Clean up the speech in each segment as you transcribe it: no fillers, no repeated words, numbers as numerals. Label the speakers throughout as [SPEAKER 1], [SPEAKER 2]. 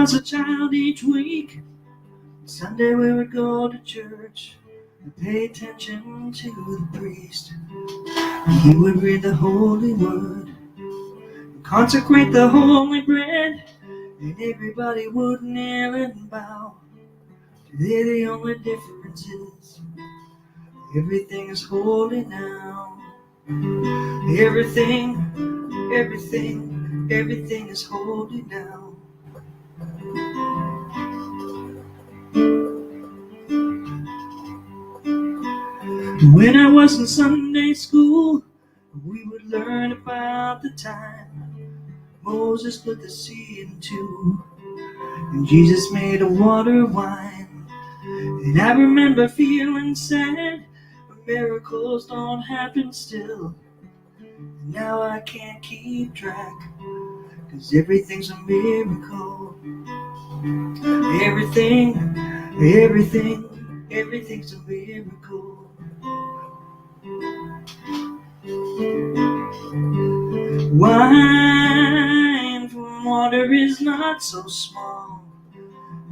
[SPEAKER 1] was a child each week. Sunday we would go to church and pay attention to the priest. He would read the holy word and consecrate the holy bread, and everybody would kneel and bow. Today the only difference is everything is holy now. Everything is holy now. When I was in Sunday school, we would learn about the time Moses split the sea in two, and Jesus made a water wine. And I remember feeling sad, but miracles don't happen still. And now I can't keep track, 'cause everything's a miracle. Everything's a miracle. Wine from water is not so small.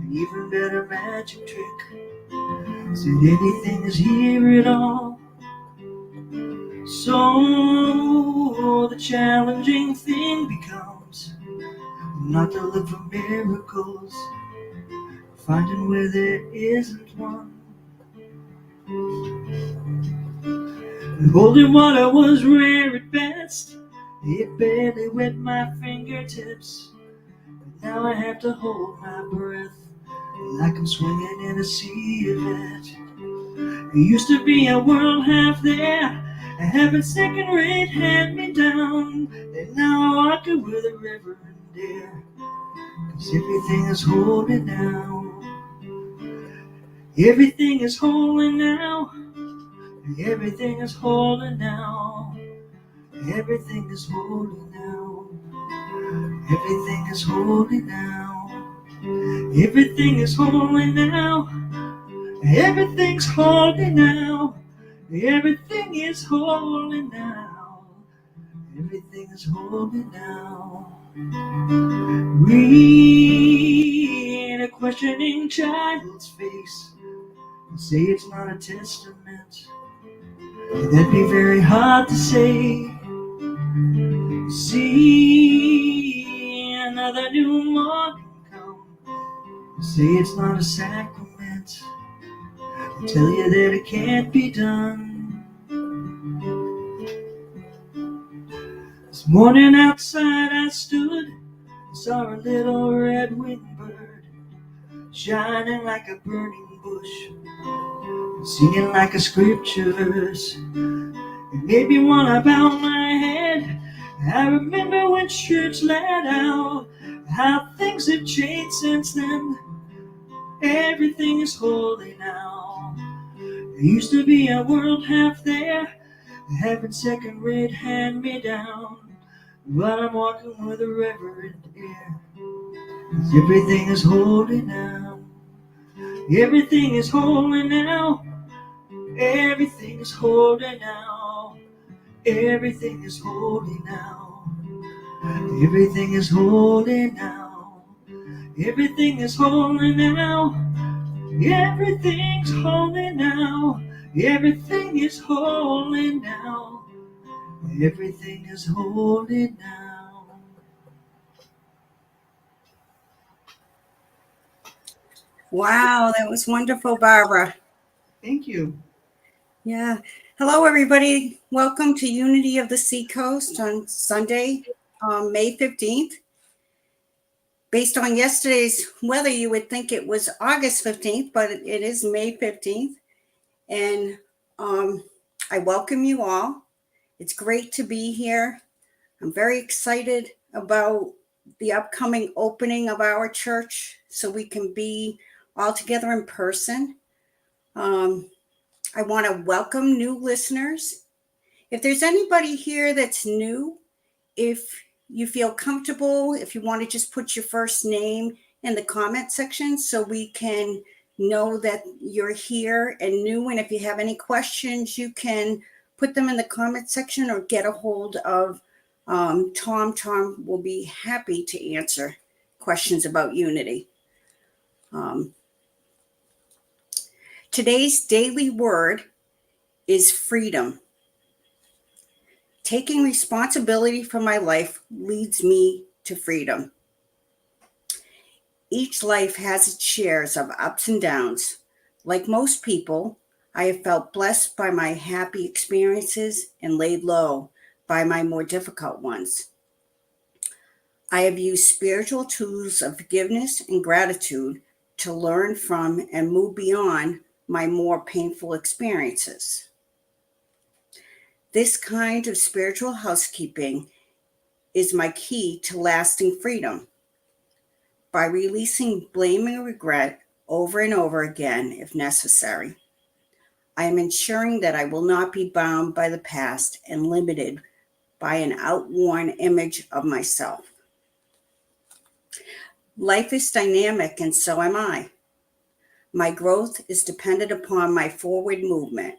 [SPEAKER 1] An even better magic trick. Said anything is here at all. So the challenging thing becomes not to look for miracles, finding where there isn't one. And holy water was rare at best. It barely wet my fingertips. But now I have to hold my breath like I'm swimming in a sea of it. It used to be a world half there, having second-rate hand-me-down. And now I walk it with a river and air, 'cause everything is holy now. Everything is holy now. Everything is holy now. Everything is holy now. Everything is holy now. Everything is holy now. Everything's holy now. Everything is holy now. Everything is holy now. Read a questioning child's face and say it's not a testament. That'd be very hard to say. See another new morning come. Say it's not a sacrament. I'll tell you that it can't be done. This morning outside I stood, saw a little red-winged bird, shining like a burning bush, singing like a scriptures. It made me wanna bow my head. I remember when church let out, how things have changed since then. Everything is holy now. There used to be a world half there, having second-rate hand-me-down. But I'm walking with a reverent air, 'cause everything is holy now. Everything is holy now. Everything is holy now. Everything is holy now. Everything is holy now. Everything is holy now. Everything's holy now. Everything is holy now. Everything is holy now.
[SPEAKER 2] Wow, that was wonderful, Barbara.
[SPEAKER 1] Thank you.
[SPEAKER 2] Yeah. Hello, everybody. Welcome to Unity of the Seacoast on Sunday, May 15th. Based on yesterday's weather, you would think it was August 15th, but it is May 15th. And I welcome you all. It's great to be here. I'm very excited about the upcoming opening of our church so we can be all together in person. I want to welcome new listeners. If there's anybody here that's new, if you feel comfortable, if you want to just put your first name in the comment section so we can know that you're here and new. And if you have any questions, you can put them in the comment section or get a hold of Tom. Tom will be happy to answer questions about unity. Today's daily word is freedom. Taking responsibility for my life leads me to freedom. Each life has its shares of ups and downs. Like most people, I have felt blessed by my happy experiences and laid low by my more difficult ones. I have used spiritual tools of forgiveness and gratitude to learn from and move beyond my more painful experiences. This kind of spiritual housekeeping is my key to lasting freedom. By releasing blame and regret over and over again, if necessary, I am ensuring that I will not be bound by the past and limited by an outworn image of myself. Life is dynamic, and so am I. My growth is dependent upon my forward movement,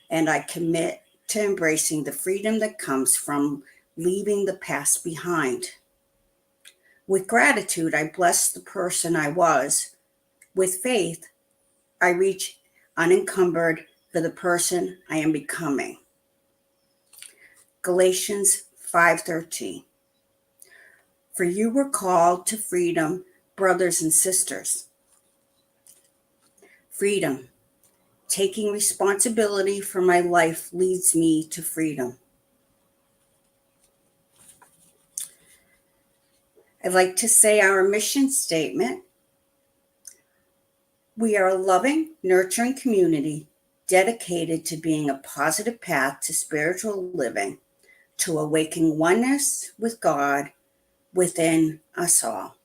[SPEAKER 2] and I commit to embracing the freedom that comes from leaving the past behind. With gratitude, I bless the person I was. With faith, I reach unencumbered for the person I am becoming. Galatians 5:13. For you were called to freedom, brothers and sisters. Freedom. Taking responsibility for my life leads me to freedom. I'd like to say our mission statement. We are a loving, nurturing community dedicated to being a positive path to spiritual living, to awaken oneness with God within us all.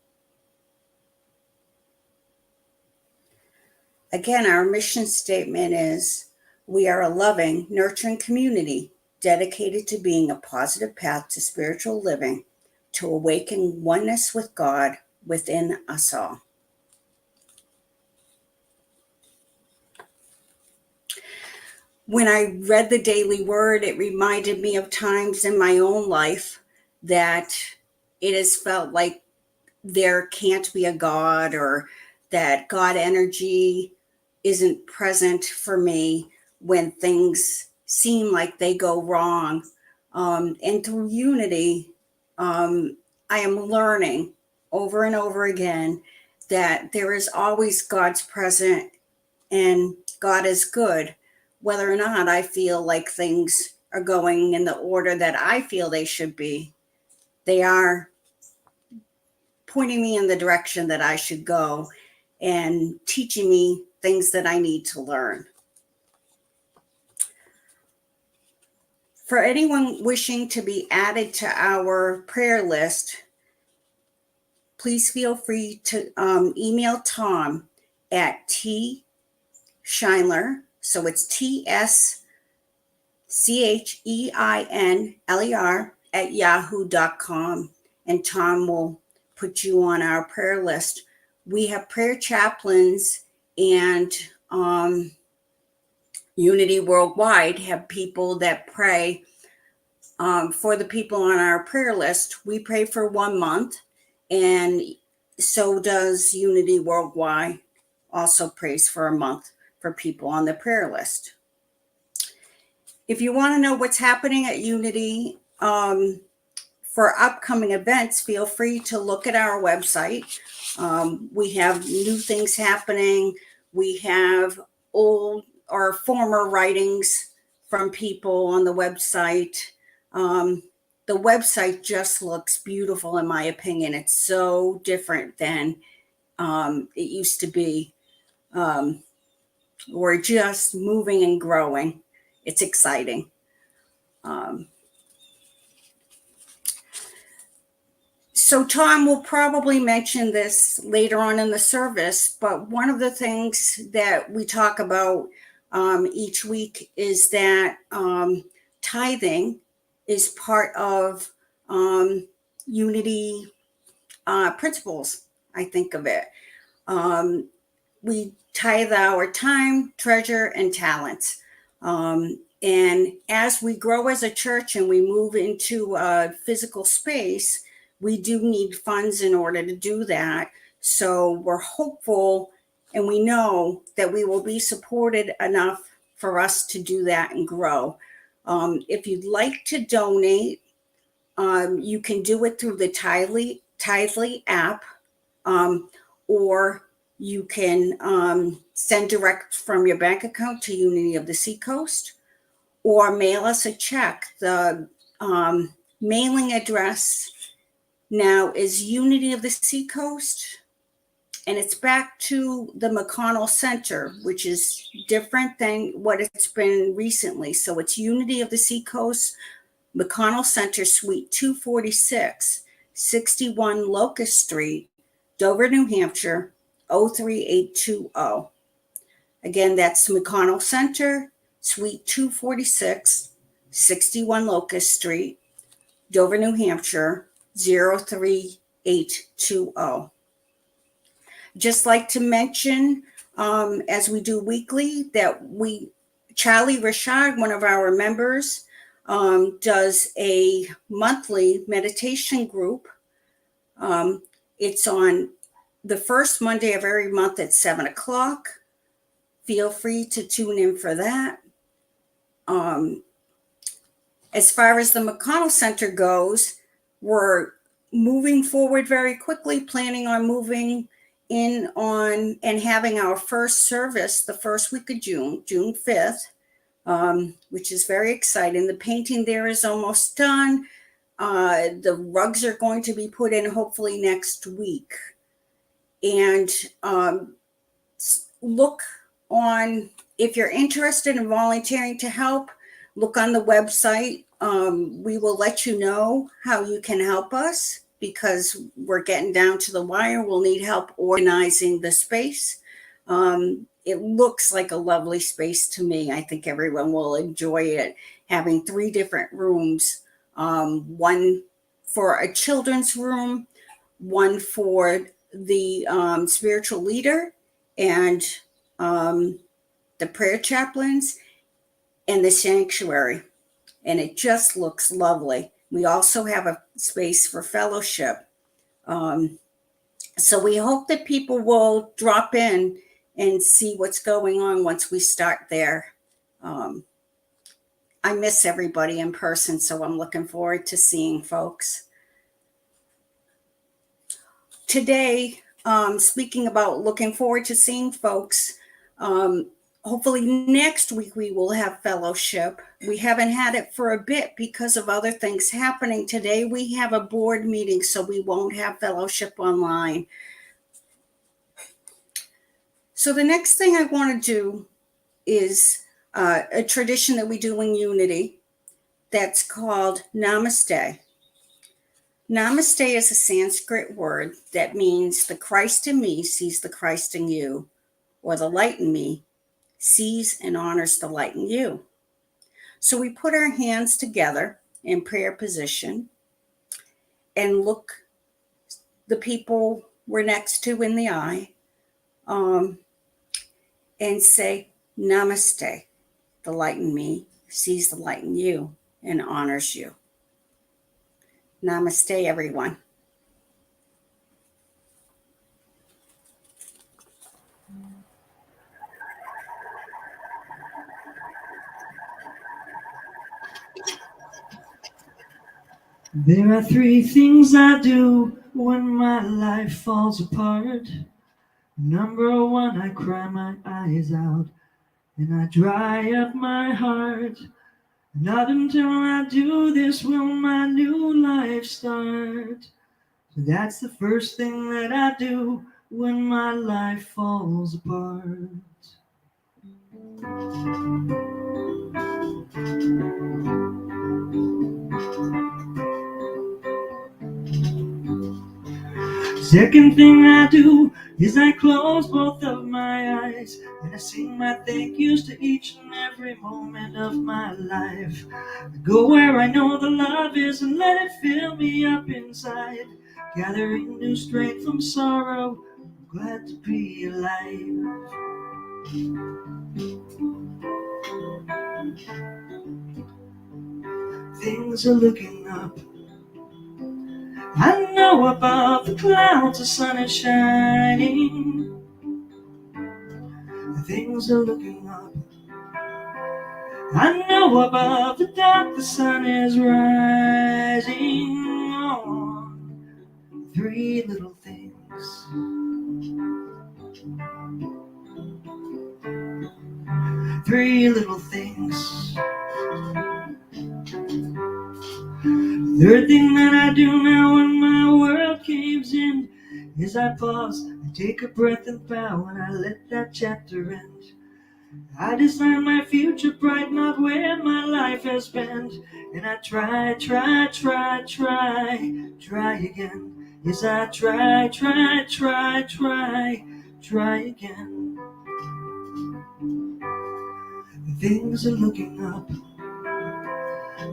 [SPEAKER 2] Again, our mission statement is, we are a loving, nurturing community dedicated to being a positive path to spiritual living, to awaken oneness with God within us all. When I read the daily word, it reminded me of times in my own life that it has felt like there can't be a God, or that God energy isn't present for me when things seem like they go wrong. And through unity, I am learning over and over again that there is always God's present and God is good, whether or not I feel like things are going in the order that I feel they should be. They are pointing me in the direction that I should go and teaching me things that I need to learn. For anyone wishing to be added to our prayer list, please feel free to email Tom at tscheinler, so it's TSCHEINLER @yahoo.com, and Tom will put you on our prayer list. We have prayer chaplains, and Unity Worldwide have people that pray for the people on our prayer list. We pray for 1 month, and so does Unity Worldwide, also prays for a month for people on the prayer list. If you want to know what's happening at Unity for upcoming events, feel free to look at our website. We have new things happening. We have old or former writings from people on the website. The website just looks beautiful, in my opinion. It's so different than it used to be. We're just moving and growing. It's exciting. So Tom will probably mention this later on in the service, but one of the things that we talk about each week is that tithing is part of Unity principles, I think of it. We tithe our time, treasure, and talents. And as we grow as a church and we move into a physical space, we do need funds in order to do that. So we're hopeful and we know that we will be supported enough for us to do that and grow. If you'd like to donate, you can do it through the Tidely app, or you can send direct from your bank account to Unity of the Seacoast, or mail us a check. The mailing address now is Unity of the Seacoast, and it's back to the McConnell Center, which is different than what it's been recently. So it's Unity of the Seacoast, McConnell Center, Suite 246, 61 Locust Street, Dover, New Hampshire, 03820. Again, that's McConnell Center, Suite 246, 61 Locust Street, Dover, New Hampshire, 03820. Just like to mention, as we do weekly, that Charlie Richard, one of our members, does a monthly meditation group. It's on the first Monday of every month at 7:00. Feel free to tune in for that. As far as the McConnell Center goes, we're moving forward very quickly, planning on moving in on and having our first service the first week of June 5th, which is very exciting. The painting there is almost done. The rugs are going to be put in hopefully next week. And look on, if you're interested in volunteering to help, look on the website. We will let you know how you can help us, because we're getting down to the wire. We'll need help organizing the space. It looks like a lovely space to me. I think everyone will enjoy it. Having 3 different rooms, one for a children's room, one for the spiritual leader and the prayer chaplains, and the sanctuary. And it just looks lovely. We also have a space for fellowship. So we hope that people will drop in and see what's going on once we start there. I miss everybody in person, so I'm looking forward to seeing folks. Today, speaking about looking forward to seeing folks, hopefully next week we will have fellowship. We haven't had it for a bit because of other things happening. Today we have a board meeting, so we won't have fellowship online. So the next thing I want to do is a tradition that we do in Unity that's called Namaste. Namaste is a Sanskrit word that means the Christ in me sees the Christ in you, or the light in me sees and honors the light in you. So we put our hands together in prayer position and look the people we're next to in the eye, and say, Namaste. The light in me sees the light in you and honors you. Namaste, everyone.
[SPEAKER 1] There are 3 things I do when my life falls apart. Number 1, I cry my eyes out and I dry up my heart. Not until I do this will my new life start. So that's the first thing that I do when my life falls apart. Second thing I do is I close both of my eyes and I sing my thank yous to each and every moment of my life. I go where I know the love is and let it fill me up inside, gathering new strength from sorrow. I'm glad to be alive. Things are looking up. I know above the clouds the sun is shining. Things are looking up. I know above the dark the sun is rising on three little things. Three little things. Third thing that I do now when my world caves in is I pause, I take a breath and bow, and I let that chapter end. I design my future bright, not where my life has been. And I try again. Yes, I try again. Things are looking up.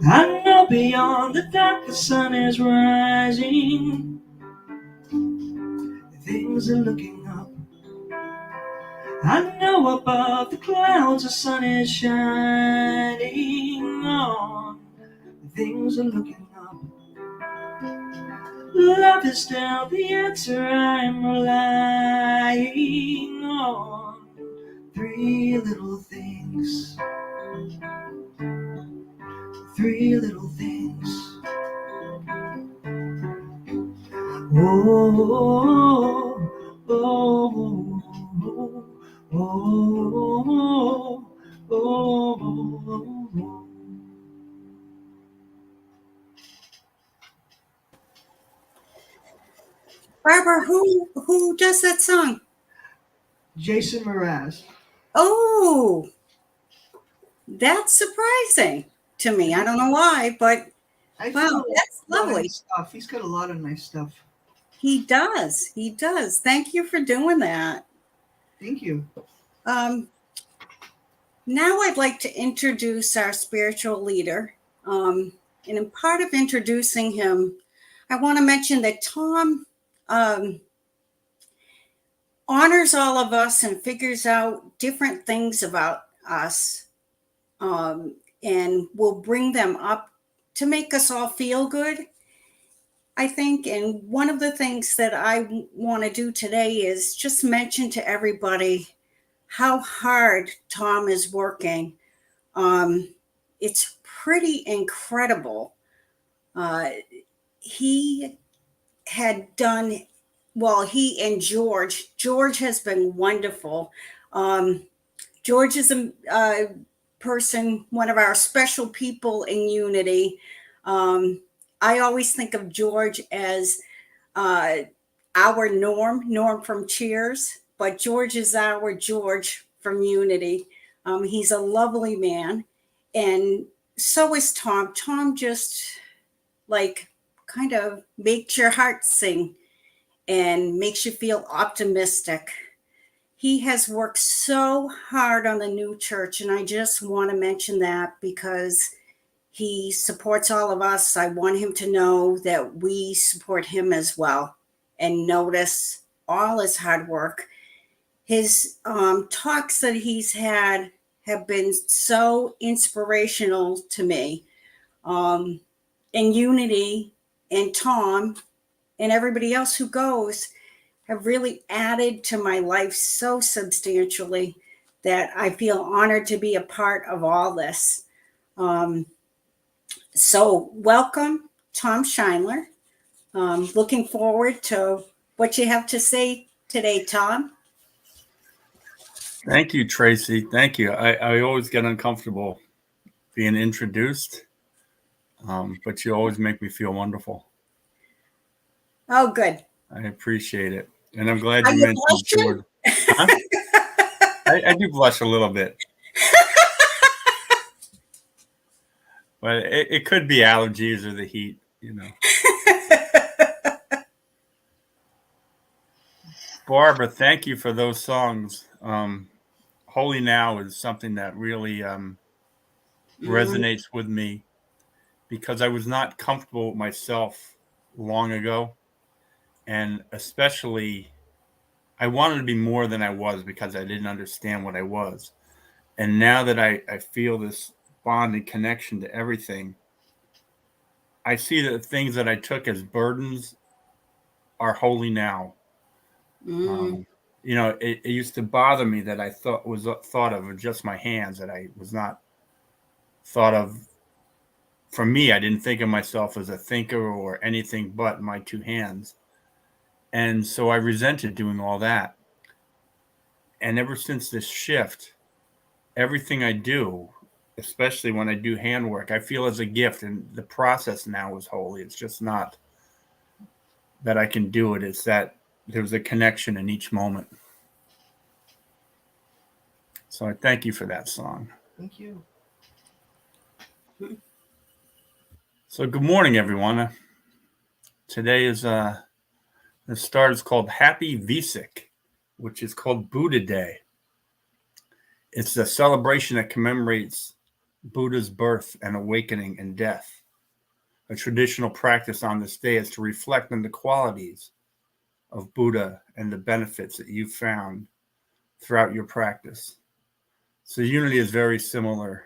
[SPEAKER 1] I know beyond the dark the sun is rising. Things are looking up. I know above the clouds the sun is shining on. Things are looking up. Love is still the answer I'm relying on. Three little things. Three little things. Oh, oh, oh, oh, oh, oh.
[SPEAKER 2] Barbara, who does that song?
[SPEAKER 1] Jason Mraz.
[SPEAKER 2] Oh, that's surprising to me. I don't know why, but wow, that's lovely.
[SPEAKER 1] Stuff. He's got a lot of nice stuff.
[SPEAKER 2] He does. He does. Thank you for doing that.
[SPEAKER 1] Thank you.
[SPEAKER 2] Now I'd like to introduce our spiritual leader. And in part of introducing him, I want to mention that Tom honors all of us and figures out different things about us, and will bring them up to make us all feel good, I think. And one of the things that I want to do today is just mention to everybody how hard Tom is working. It's pretty incredible. He had done, well, he and George has been wonderful. George is a person, one of our special people in Unity. I always think of George as our Norm from Cheers, but George is our George from Unity. He's a lovely man, and so is Tom. Tom just like kind of makes your heart sing and makes you feel optimistic. He has worked so hard on the new church, and I just want to mention that because he supports all of us. I want him to know that we support him as well and notice all his hard work. His talks that he's had have been so inspirational to me. And Unity and Tom and everybody else who goes have really added to my life so substantially that I feel honored to be a part of all this. So welcome, Tom Scheinler. Looking forward to what you have to say today, Tom.
[SPEAKER 3] Thank you, Tracy. Thank you. I always get uncomfortable being introduced, but you always make me feel wonderful.
[SPEAKER 2] Oh, good.
[SPEAKER 3] I appreciate it. And I'm glad you mentioned George. Huh? I do blush a little bit. But it could be allergies or the heat, you know. Barbara, thank you for those songs. Holy Now is something that really resonates with me because I was not comfortable with myself long ago. And especially, I wanted to be more than I was because I didn't understand what I was. And now that I feel this bond and connection to everything, I see that the things that I took as burdens our holy now. It used to bother me that I thought of just my hands, that I was not thought of. For me, I didn't think of myself as a thinker or anything but my two hands. And so I resented doing all that. And ever since this shift, everything I do, especially when I do handwork, I feel as a gift. And the process now is holy. It's just not that I can do it. It's that there's a connection in each moment. So I thank you for that song.
[SPEAKER 1] Thank you.
[SPEAKER 3] So good morning, everyone. Today is the start is called Happy Visik, which is called Buddha Day. It's a celebration that commemorates Buddha's birth and awakening and death. A traditional practice on this day is to reflect on the qualities of Buddha and the benefits that you've found throughout your practice. So unity is very similar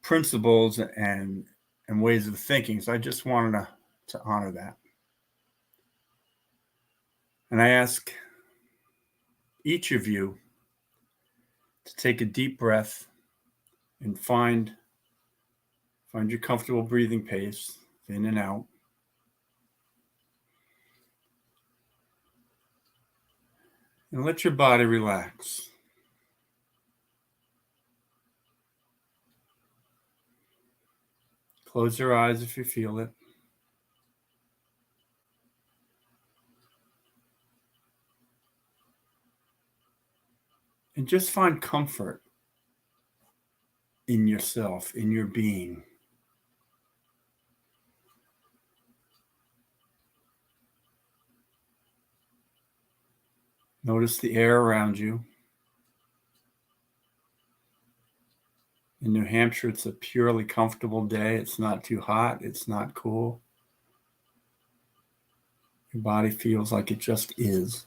[SPEAKER 3] principles and ways of thinking. So I just wanted to honor that. And I ask each of you to take a deep breath and find your comfortable breathing pace in and out. And let your body relax. Close your eyes if you feel it. And just find comfort in yourself, in your being. Notice the air around you. In New Hampshire, it's a purely comfortable day. It's not too hot. It's not cool. Your body feels like it just is.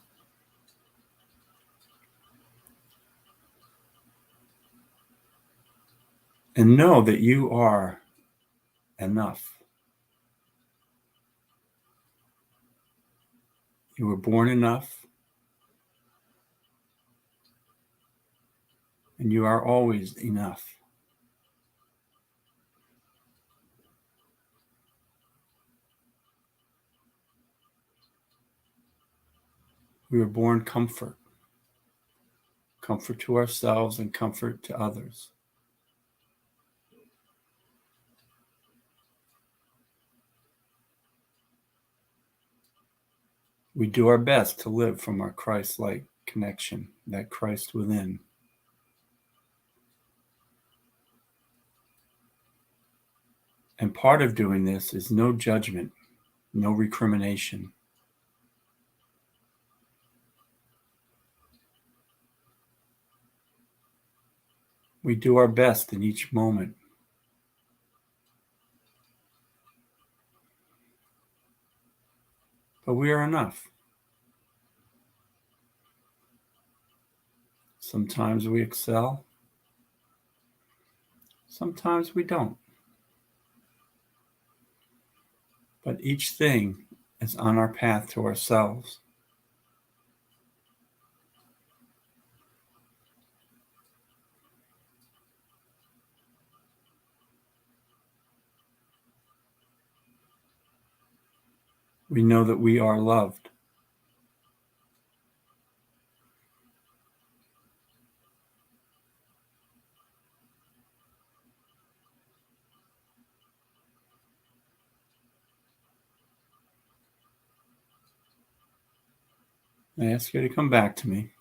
[SPEAKER 3] And know that you are enough. You were born enough. And you are always enough. We were born comfort to ourselves and comfort to others. We do our best to live from our Christ-like connection, that Christ within. And part of doing this is no judgment, no recrimination. We do our best in each moment. But we are enough. Sometimes we excel. Sometimes we don't. But each thing is on our path to ourselves. We know that we are loved. I ask you to come back to me.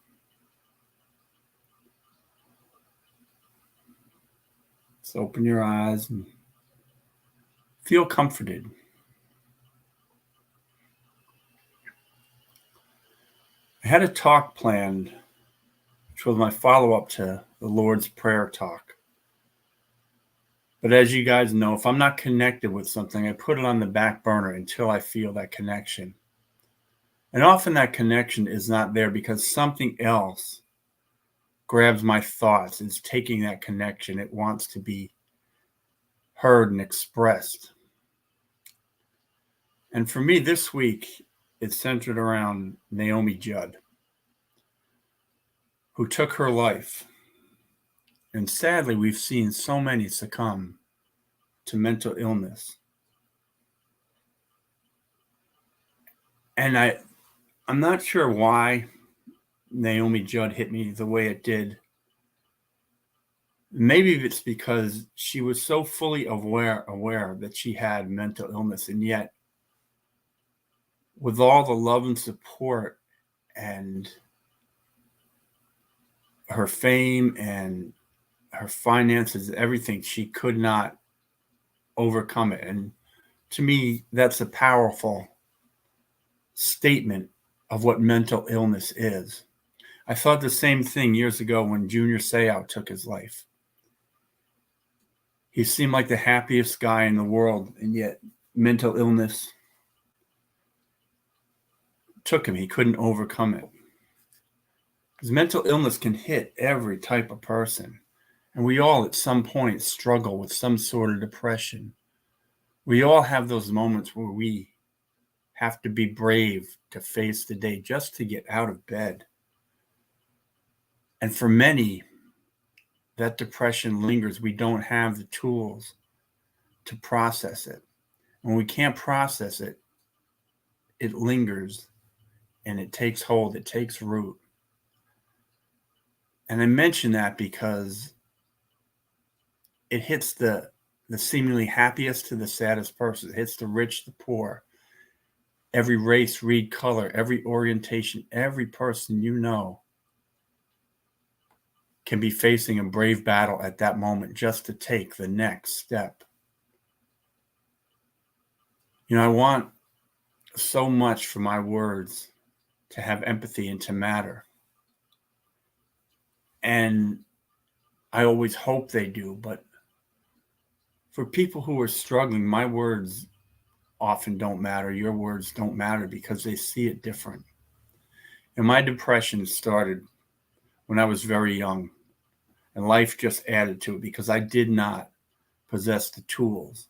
[SPEAKER 3] So open your eyes and feel comforted. I had a talk planned, which was my follow-up to the Lord's Prayer talk. But as you guys know, if I'm not connected with something, I put it on the back burner until I feel that connection. And often that connection is not there because something else grabs my thoughts. It's taking that connection. It wants to be heard and expressed. And for me this week, it's centered around Naomi Judd, who took her life. And sadly, we've seen so many succumb to mental illness. And I'm not sure why Naomi Judd hit me the way it did. Maybe it's because she was so fully aware that she had mental illness, and yet with all the love and support and her fame and her finances, everything, she could not overcome it. And to me, that's a powerful statement of what mental illness is. I thought the same thing years ago when Junior Seau took his life. He seemed like the happiest guy in the world, and yet mental illness took him. He couldn't overcome it. Because mental illness can hit every type of person. And we all at some point struggle with some sort of depression. We all have those moments where we have to be brave to face the day just to get out of bed. And for many, that depression lingers. We don't have the tools to process it. When we can't process it, it lingers and it takes hold, it takes root. And I mention that because it hits the seemingly happiest to the saddest person. It hits the rich, the poor, every race, creed, color, every orientation, every person you know can be facing a brave battle at that moment just to take the next step. You know, I want so much for my words to have empathy and to matter. And I always hope they do, but for people who are struggling, my words often don't matter. Your words don't matter because they see it different. And my depression started when I was very young, and life just added to it because I did not possess the tools.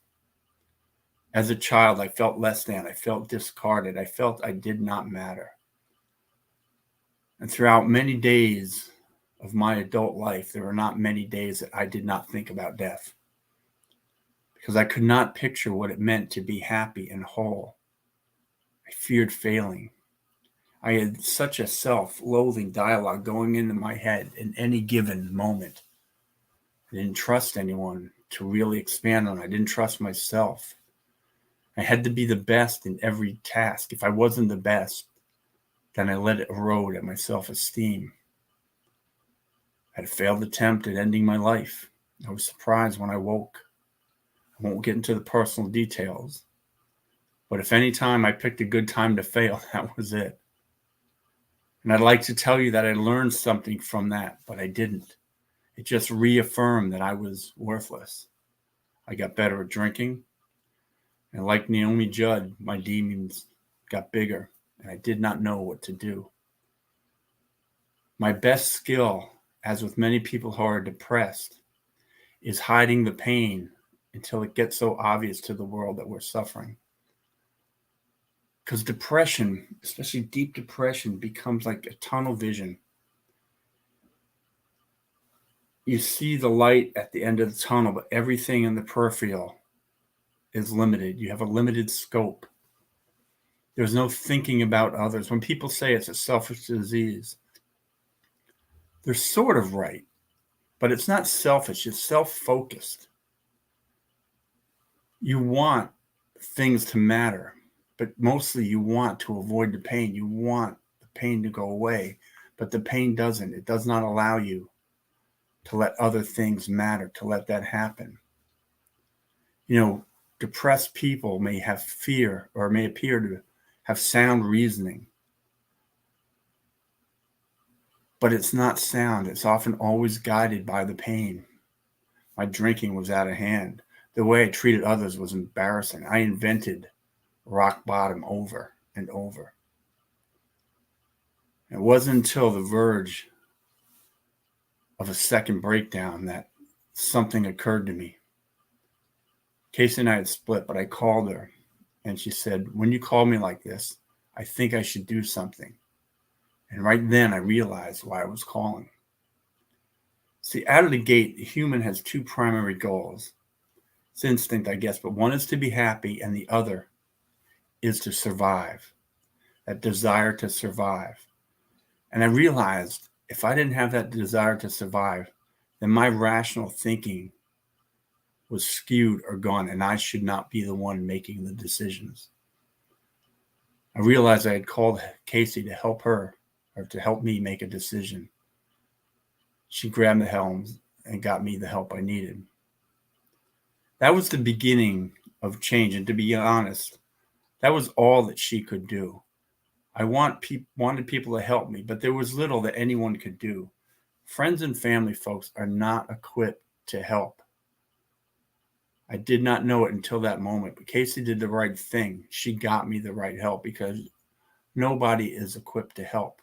[SPEAKER 3] As a child, I felt less than, I felt discarded, I felt I did not matter. And throughout many days of my adult life, there were not many days that I did not think about death because I could not picture what it meant to be happy and whole. I feared failing. I had such a self-loathing dialogue going into my head in any given moment. I didn't trust anyone to really expand on it. I didn't trust myself. I had to be the best in every task. If I wasn't the best, then I let it erode at my self-esteem. I had a failed attempt at ending my life. I was surprised when I woke. I won't get into the personal details, but if any time I picked a good time to fail, that was it. And I'd like to tell you that I learned something from that, but I didn't. It just reaffirmed that I was worthless. I got better at drinking. And like Naomi Judd, my demons got bigger, and I did not know what to do. My best skill, as with many people who are depressed, is hiding the pain until it gets so obvious to the world that we're suffering. Because depression, especially deep depression, becomes like a tunnel vision. You see the light at the end of the tunnel, but everything in the peripheral is limited. You have a limited scope. There's no thinking about others. When people say it's a selfish disease, they're sort of right, but it's not selfish. It's self-focused. You want things to matter, but mostly you want to avoid the pain. You want the pain to go away, but the pain doesn't. It does not allow you to let other things matter, to let that happen. You know, depressed people may have fear or may appear to have sound reasoning, but it's not sound. It's often always guided by the pain. My drinking was out of hand. The way I treated others was embarrassing. I invented rock bottom over and over. It wasn't until the verge of a second breakdown that something occurred to me. Casey and I had split, but I called her and she said, when you call me like this, I think I should do something. And right then I realized why I was calling. See, out of the gate, the human has two primary goals. It's instinct, I guess, but one is to be happy and the other is to survive, that desire to survive. And I realized if I didn't have that desire to survive, then my rational thinking was skewed or gone, and I should not be the one making the decisions. I realized I had called Casey to help her, or to help me make a decision. She grabbed the helm and got me the help I needed. That was the beginning of change, and to be honest, that was all that she could do. I wanted people to help me, but there was little that anyone could do. Friends and family folks are not equipped to help. I did not know it until that moment, but Casey did the right thing. She got me the right help because nobody is equipped to help.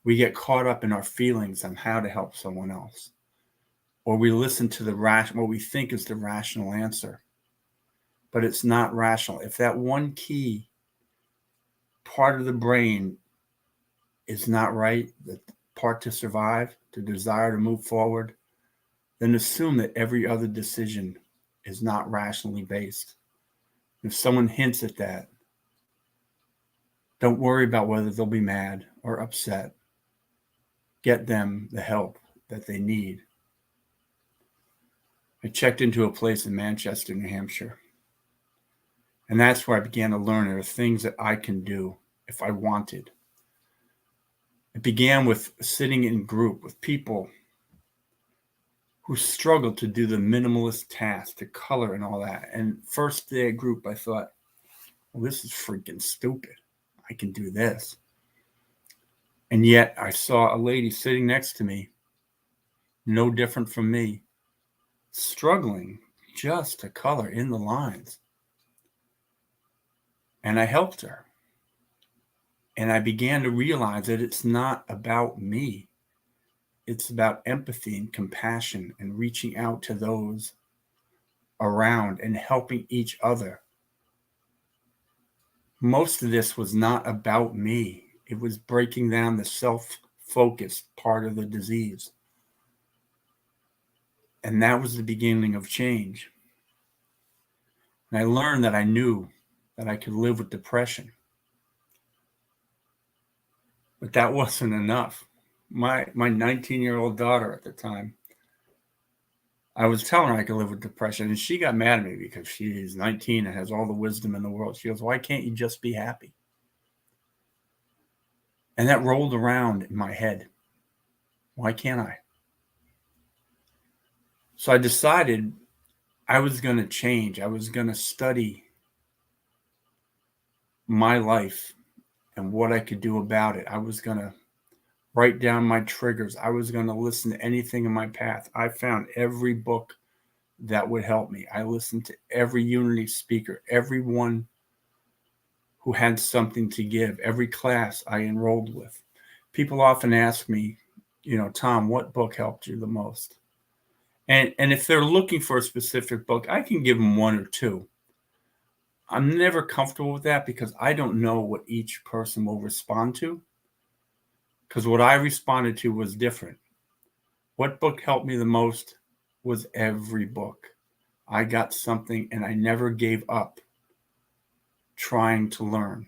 [SPEAKER 3] We get caught up in our feelings on how to help someone else, or we listen to what we think is the rational answer, but it's not rational. If that one key part of the brain is not right, the part to survive, to desire to move forward, then assume that every other decision is not rationally based. If someone hints at that, don't worry about whether they'll be mad or upset. Get them the help that they need. I checked into a place in Manchester, New Hampshire. And that's where I began to learn there are things that I can do if I wanted. It began with sitting in group with people who struggled to do the minimalist task, to color and all that. And first day of group, I thought, well, this is freaking stupid. I can do this. And yet I saw a lady sitting next to me, no different from me, struggling just to color in the lines. And I helped her. And I began to realize that it's not about me. It's about empathy and compassion and reaching out to those around and helping each other. Most of this was not about me. It was breaking down the self-focused part of the disease. And that was the beginning of change. And I learned that I knew that I could live with depression. But that wasn't enough. My 19-year-old daughter at the time, I was telling her I could live with depression, and she got mad at me because she's 19 and has all the wisdom in the world. She goes, why can't you just be happy? And that rolled around in my head. Why can't I? So I decided I was going to change. I was going to study my life and what I could do about it. I was going to write down my triggers. I was going to listen to anything in my path. I found every book that would help me. I listened to every Unity speaker, everyone who had something to give, every class I enrolled with. People often ask me, Tom, what book helped you the most? And if they're looking for a specific book, I can give them one or two. I'm never comfortable with that because I don't know what each person will respond to. Because what I responded to was different. What book helped me the most was every book. I got something and I never gave up trying to learn.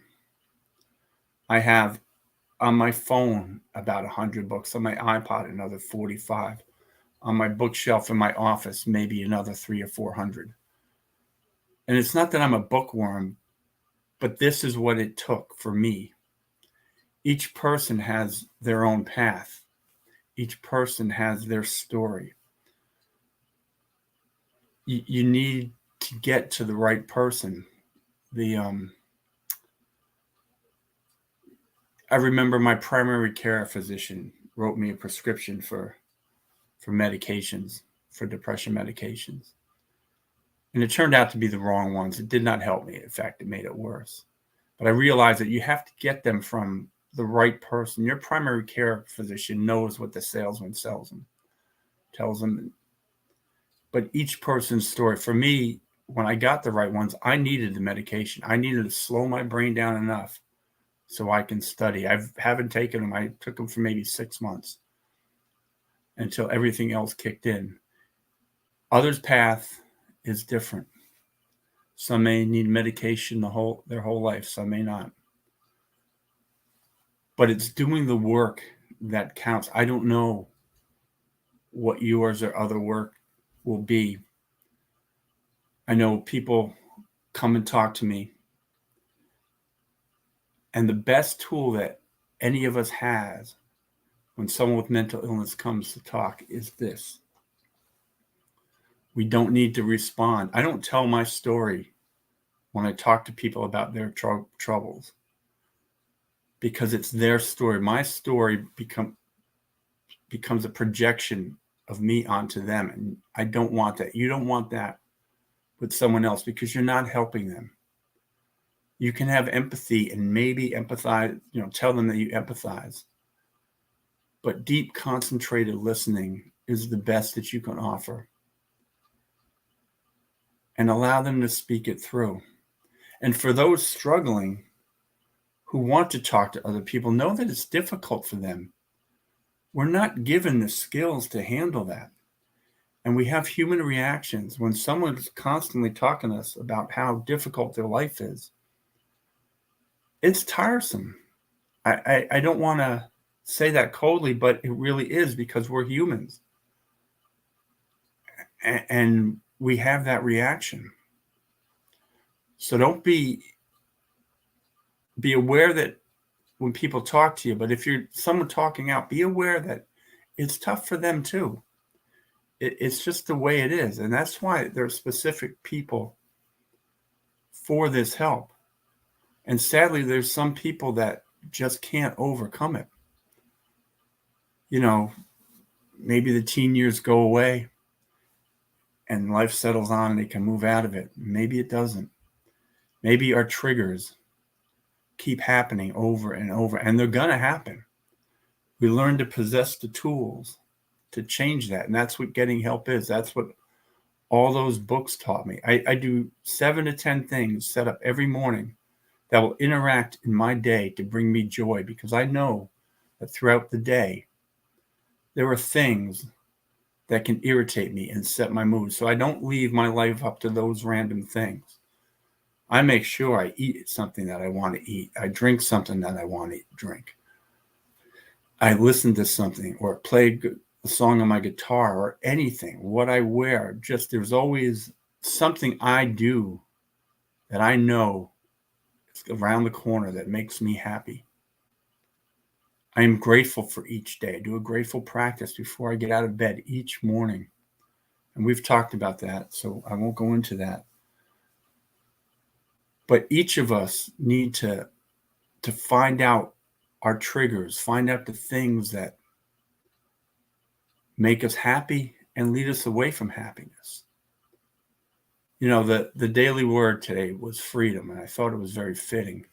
[SPEAKER 3] I have on my phone about 100 books, on my iPod another 45, on my bookshelf in my office maybe another 300 or 400. And it's not that I'm a bookworm, but this is what it took for me. Each person has their own path. Each person has their story. You need to get to the right person. I remember my primary care physician wrote me a prescription for medications, for depression medications. And it turned out to be the wrong ones. It did not help me. In fact, it made it worse. But I realized that you have to get them from the right person. Your primary care physician knows what the salesman tells them. But each person's story, for me, when I got the right ones, I needed the medication. I needed to slow my brain down enough so I can study. I haven't taken them. I took them for maybe 6 months until everything else kicked in. Others' path is different. Some may need medication their whole life. Some may not. But it's doing the work that counts. I don't know what yours or other work will be. I know people come and talk to me, and the best tool that any of us has when someone with mental illness comes to talk is this. We don't need to respond. I don't tell my story when I talk to people about their troubles because it's their story. My story becomes a projection of me onto them, and I don't want that. You don't want that with someone else because you're not helping them. You can have empathy and maybe empathize, tell them that you empathize. But deep, concentrated listening is the best that you can offer. And allow them to speak it through. And for those struggling who want to talk to other people, know that it's difficult for them. We're not given the skills to handle that. And we have human reactions when someone's constantly talking to us about how difficult their life is. It's tiresome. I don't want to say that coldly, but it really is because we're humans. And we have that reaction. So don't be aware that when people talk to you, but if you're someone talking out, be aware that it's tough for them too. It's just the way it is. And that's why there are specific people for this help. And sadly, there's some people that just can't overcome it. Maybe the teen years go away and life settles on and they can move out of it. Maybe it doesn't. Maybe our triggers keep happening over and over, and they're going to happen. We learn to possess the tools to change that. And that's what getting help is. That's what all those books taught me. I do 7 to 10 things set up every morning that will interact in my day to bring me joy, because I know that throughout the day, there are things that can irritate me and set my mood. So I don't leave my life up to those random things. I make sure I eat something that I want to eat. I drink something that I want to drink. I listen to something or play a song on my guitar or anything, what I wear. Just there's always something I do that I know is around the corner that makes me happy. I am grateful for each day. I do a grateful practice before I get out of bed each morning. And we've talked about that, so I won't go into that. But each of us need to find out our triggers, find out the things that make us happy and lead us away from happiness. The daily word today was freedom, and I thought it was very fitting.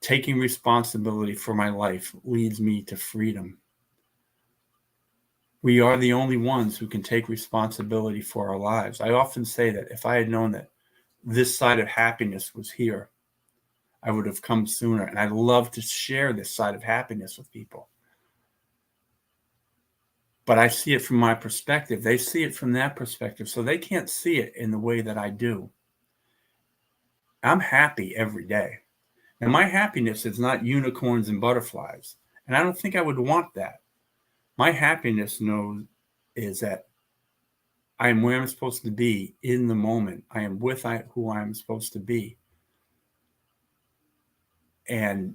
[SPEAKER 3] Taking responsibility for my life leads me to freedom. We are the only ones who can take responsibility for our lives. I often say that if I had known that this side of happiness was here, I would have come sooner. And I love to share this side of happiness with people. But I see it from my perspective. They see it from that perspective. So they can't see it in the way that I do. I'm happy every day. And my happiness is not unicorns and butterflies. And I don't think I would want that. My happiness is that I am where I'm supposed to be in the moment. I am with who I am supposed to be. And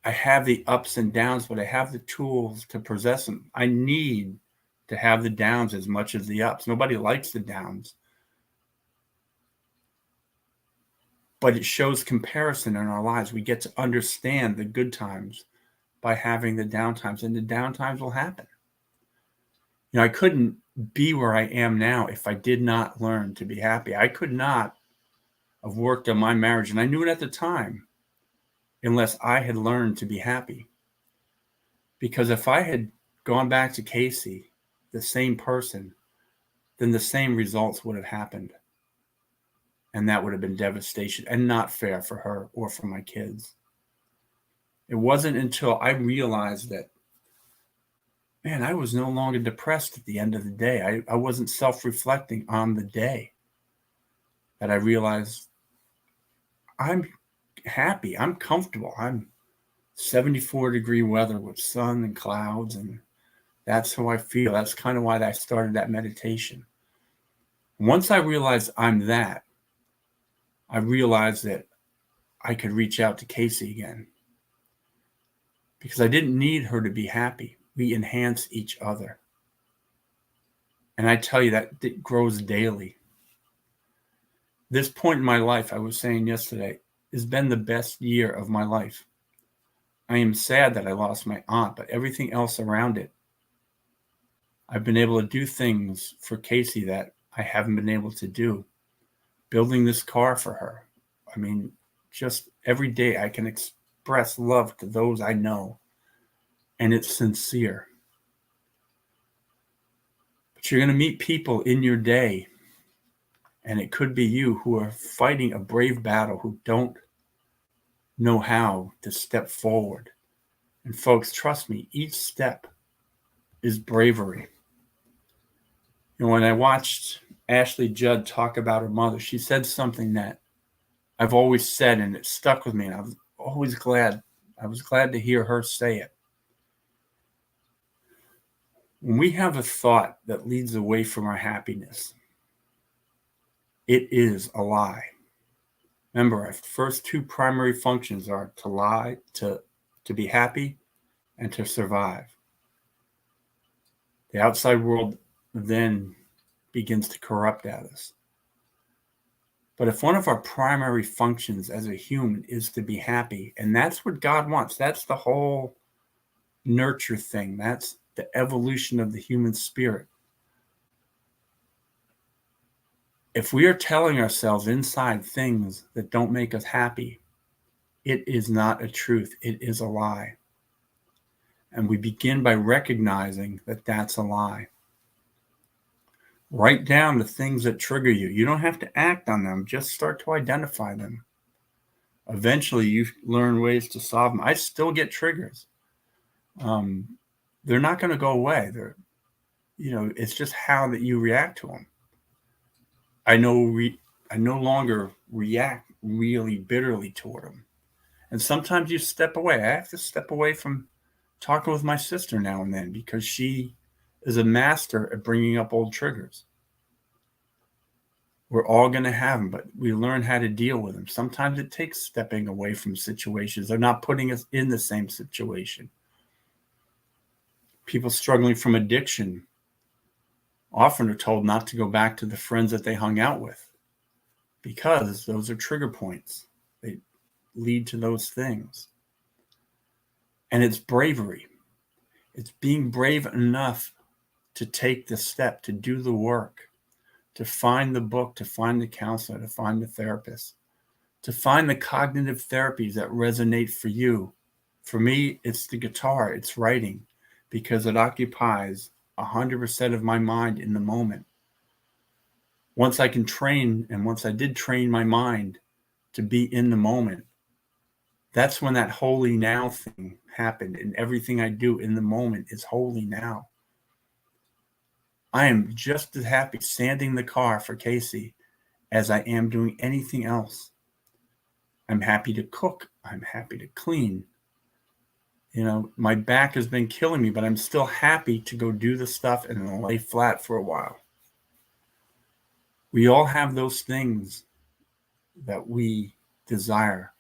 [SPEAKER 3] I have the ups and downs, but I have the tools to possess them. I need to have the downs as much as the ups. Nobody likes the downs. But it shows comparison in our lives. We get to understand the good times by having the down times, and the down times will happen. I couldn't be where I am now if I did not learn to be happy. I could not have worked on my marriage, and I knew it at the time, unless I had learned to be happy. Because if I had gone back to Casey, the same person, then the same results would have happened. And that would have been devastation and not fair for her or for my kids. It wasn't until I realized that, man, I was no longer depressed at the end of the day. I wasn't self-reflecting on the day that I realized I'm happy. I'm comfortable. I'm 74-degree weather with sun and clouds, and that's how I feel. That's kind of why I started that meditation. Once I realized I'm that, I realized that I could reach out to Casey again because I didn't need her to be happy. We enhance each other. And I tell you that it grows daily. This point in my life, I was saying yesterday, has been the best year of my life. I am sad that I lost my aunt, but everything else around it, I've been able to do things for Casey that I haven't been able to do. Building this car for her. I mean, just every day I can express love to those I know, and it's sincere. But you're going to meet people in your day, and it could be you, who are fighting a brave battle, who don't know how to step forward. And folks, trust me, each step is bravery. You know, when I watched Ashley Judd talk about her mother, she said something that I've always said, and it stuck with me, and I was always glad. I was glad to hear her say it. When we have a thought that leads away from our happiness, it is a lie. Remember, our first two primary functions are to lie, to be happy, and to survive. The outside world then begins to corrupt at us. But if one of our primary functions as a human is to be happy, and that's what God wants, that's the whole nurture thing, that's the evolution of the human spirit. If we are telling ourselves inside things that don't make us happy, it is not a truth, it is a lie. And we begin by recognizing that that's a lie. Write down the things that trigger you. You don't have to act on them, just start to identify them. Eventually, you learn ways to solve them. I still get triggers. They're not going to go away. It's just how that you react to them. I no longer react really bitterly toward them. And sometimes you step away. I have to step away from talking with my sister now and then because she is a master at bringing up old triggers. We're all going to have them, but we learn how to deal with them. Sometimes it takes stepping away from situations. They're not putting us in the same situation. People struggling from addiction often are told not to go back to the friends that they hung out with because those are trigger points. They lead to those things. And it's bravery. It's being brave enough to take the step, to do the work, to find the book, to find the counselor, to find the therapist, to find the cognitive therapies that resonate for you. For me, it's the guitar, it's writing, because it occupies 100% of my mind in the moment. Once I can train, and once I did train my mind to be in the moment, that's when that holy now thing happened, and everything I do in the moment is holy now. I am just as happy sanding the car for Casey as I am doing anything else. I'm happy to cook. I'm happy to clean. You know, my back has been killing me, but I'm still happy to go do the stuff and lay flat for a while. We all have those things that we desire.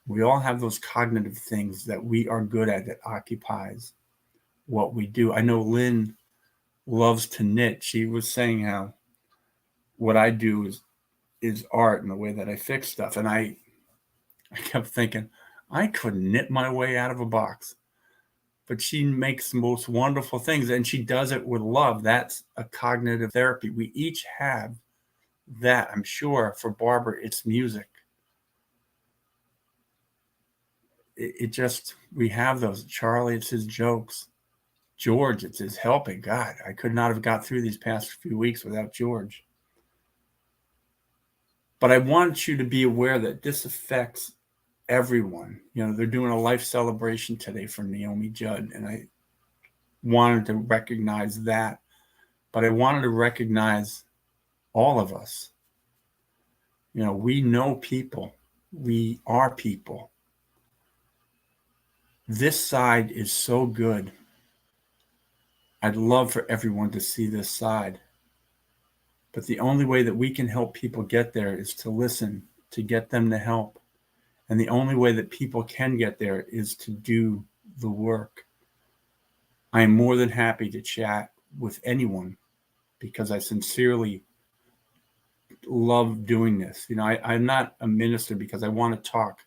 [SPEAKER 3] We all have those cognitive things that we are good at that occupies what we do. I know Lynn loves to knit. She was saying how what I do is art and the way that I fix stuff. And I kept thinking, I couldn't knit my way out of a box. But she makes the most wonderful things, and she does it with love. That's a cognitive therapy. We each have that. I'm sure for Barbara, it's music. We have those. Charlie, it's his jokes. George, it's his helping. God, I could not have got through these past few weeks without George. But I want you to be aware that this affects everyone. You know, they're doing a life celebration today for Naomi Judd, and I wanted to recognize that. But I wanted to recognize all of us. You know, we know people. We are people. This side is so good. I'd love for everyone to see this side. But the only way that we can help people get there is to listen, to get them to help. And the only way that people can get there is to do the work. I am more than happy to chat with anyone because I sincerely love doing this. You know, I'm not a minister because I want to talk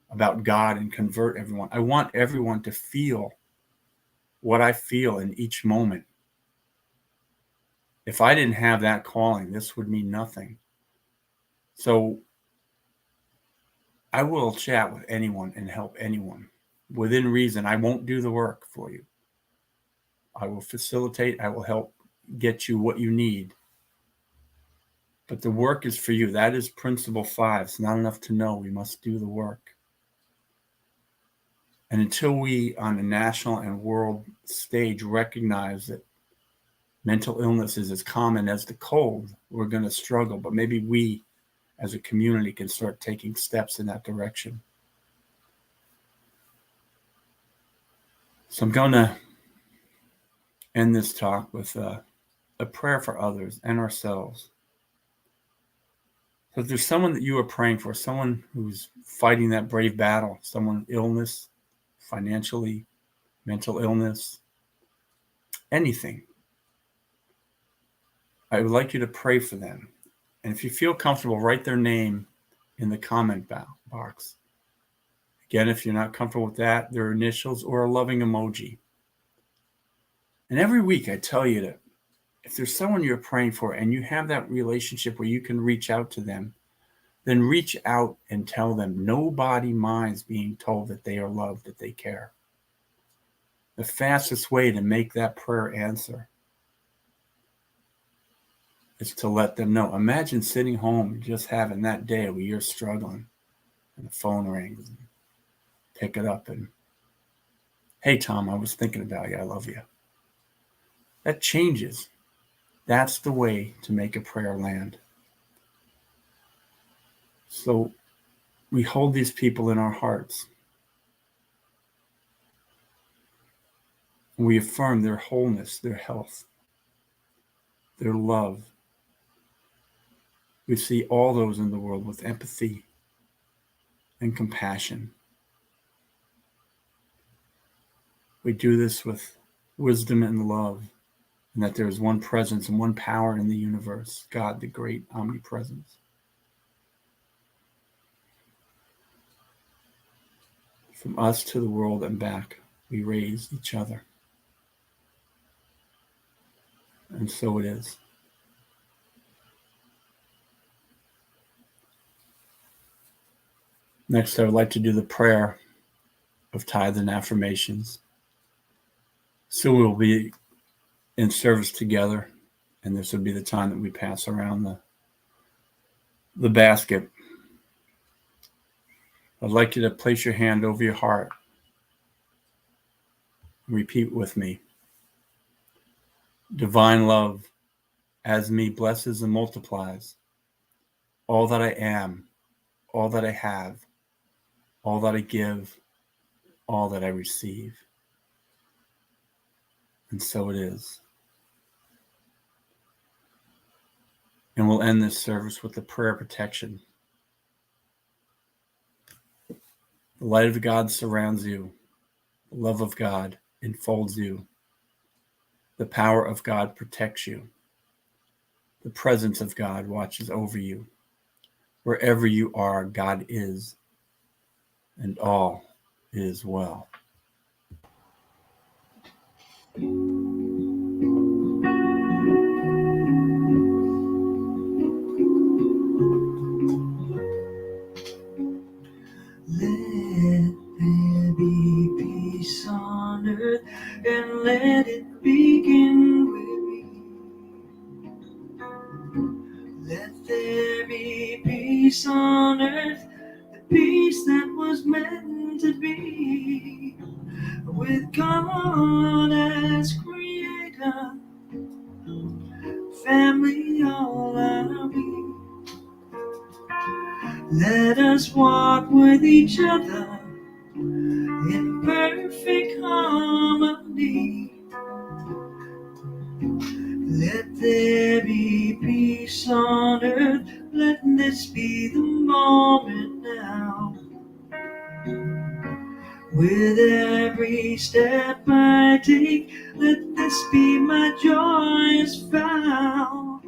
[SPEAKER 3] about God and convert everyone. I want everyone to feel what I feel in each moment. If I didn't have that calling, this would mean nothing. So I will chat with anyone and help anyone. Within reason, I won't do the work for you. I will facilitate. I will help get you what you need. But the work is for you. That is principle 5. It's not enough to know. We must do the work. And until we, on a national and world stage, recognize that mental illness is as common as the cold, we're going to struggle. But maybe we, as a community, can start taking steps in that direction. So I'm going to end this talk with a prayer for others and ourselves. So if there's someone that you are praying for, someone who's fighting that brave battle, someone illness, financially, mental illness, anything, I would like you to pray for them. And if you feel comfortable, write their name in the comment box. Again, if you're not comfortable with that, their initials or a loving emoji. And every week I tell you that if there's someone you're praying for and you have that relationship where you can reach out to them, then reach out and tell them nobody minds being told that they are loved, that they care. The fastest way to make that prayer answer is to let them know. Imagine sitting home and just having that day where you're struggling and the phone rings and pick it up and, hey, Tom, I was thinking about you. I love you. That changes. That's the way to make a prayer land. So we hold these people in our hearts. We affirm their wholeness, their health, their love. We see all those in the world with empathy and compassion. We do this with wisdom and love, and that there is one presence and one power in the universe, God, the great omnipresence. From us to the world and back, we raise each other. And so it is. Next, I would like to do the prayer of tithes and affirmations. So we'll be in service together, and this will be the time that we pass around the basket. I'd like you to place your hand over your heart. Repeat with me. Divine love, as me, blesses and multiplies all that I am, all that I have, all that I give, all that I receive. And so it is. And we'll end this service with the prayer of protection. The light of God surrounds you. The love of God enfolds you. The power of God protects you. The presence of God watches over you. Wherever you are, God is, and all is well.
[SPEAKER 1] Let there be peace on earth and let on earth, the peace that was meant to be. With God as creator, family all I'll be. Let us walk with each other in perfect harmony. Let there be peace on earth. Let this be the moment now. With every step I take, let this be my joyous vow.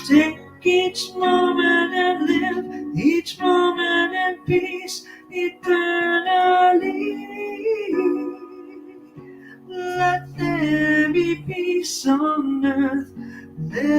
[SPEAKER 1] Take each moment and live each moment in peace eternally. Let there be peace on earth. Let